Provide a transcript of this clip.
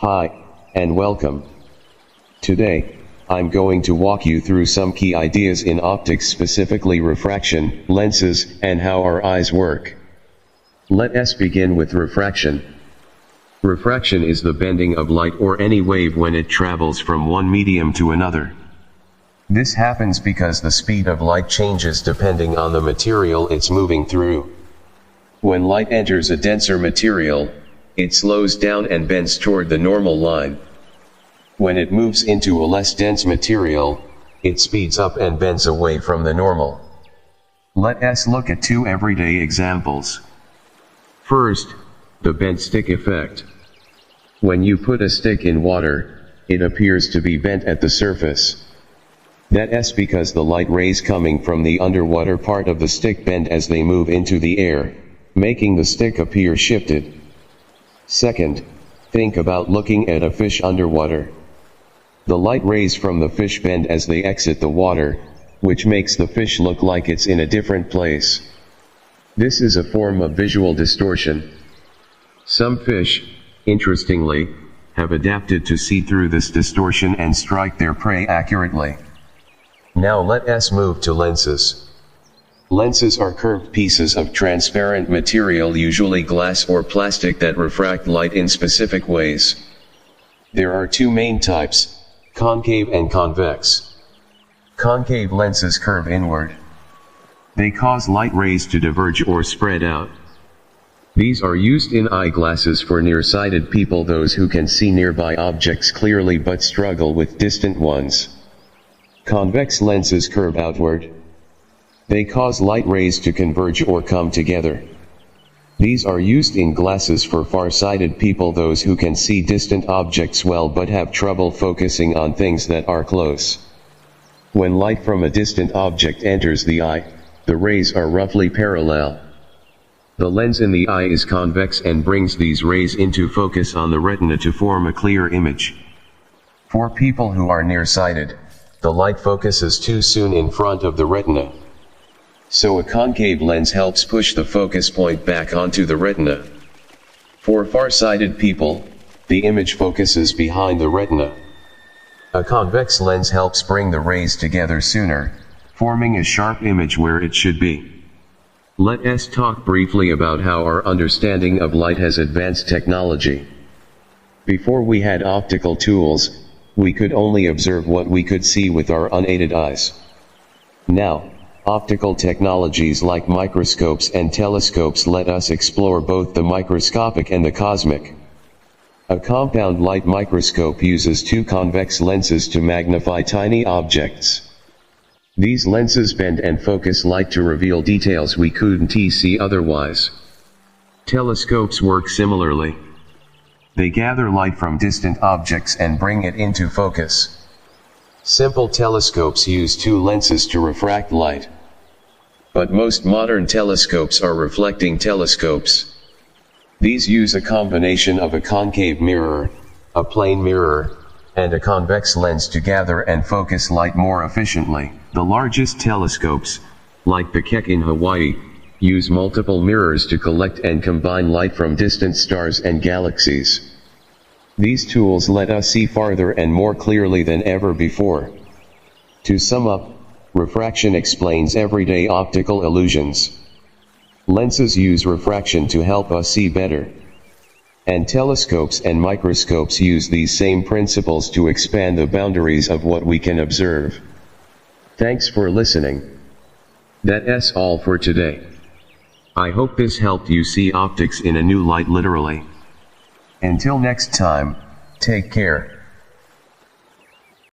Hi, and welcome. Today, I'm going to walk you through some key ideas in optics, specifically refraction, lenses, and how our eyes work. Let us begin with refraction. Refraction is the bending of light or any wave when it travels from one medium to another. This happens because the speed of light changes depending on the material it's moving through. When light enters a denser material, it slows down and bends toward the normal line. When it moves into a less dense material, it speeds up and bends away from the normal. Let us look at two everyday examples. First, the bent stick effect. When you put a stick in water, it appears to be bent at the surface. That's because the light rays coming from the underwater part of the stick bend as they move into the air, making the stick appear shifted. Second, think about looking at a fish underwater. The light rays from the fish bend as they exit the water, which makes the fish look like it's in a different place. This is a form of visual distortion. Some fish, interestingly, have adapted to see through this distortion and strike their prey accurately. Now let us move to lenses. Lenses are curved pieces of transparent material, usually glass or plastic, that refract light in specific ways. There are two main types, concave and convex. Concave lenses curve inward. They cause light rays to diverge or spread out. These are used in eyeglasses for nearsighted people, those who can see nearby objects clearly but struggle with distant ones. Convex lenses curve outward. They cause light rays to converge or come together. These are used in glasses for far-sighted people, those who can see distant objects well but have trouble focusing on things that are close. When light from a distant object enters the eye, the rays are roughly parallel. The lens in the eye is convex and brings these rays into focus on the retina to form a clear image. For people who are nearsighted, the light focuses too soon in front of the retina. So a concave lens helps push the focus point back onto the retina. For far-sighted people, the image focuses behind the retina. A convex lens helps bring the rays together sooner, forming a sharp image where it should be. Let us talk briefly about how our understanding of light has advanced technology. Before we had optical tools, we could only observe what we could see with our unaided eyes. Now, optical technologies like microscopes and telescopes let us explore both the microscopic and the cosmic. A compound light microscope uses two convex lenses to magnify tiny objects. These lenses bend and focus light to reveal details we couldn't see otherwise. Telescopes work similarly. They gather light from distant objects and bring it into focus. Simple telescopes use two lenses to refract light. But most modern telescopes are reflecting telescopes. These use a combination of a concave mirror, a plane mirror, and a convex lens to gather and focus light more efficiently. The largest telescopes, like the Keck in Hawaii, use multiple mirrors to collect and combine light from distant stars and galaxies. These tools let us see farther and more clearly than ever before. To sum up, refraction explains everyday optical illusions. Lenses use refraction to help us see better. And telescopes and microscopes use these same principles to expand the boundaries of what we can observe. Thanks for listening. That's all for today. I hope this helped you see optics in a new light, literally. Until next time, take care.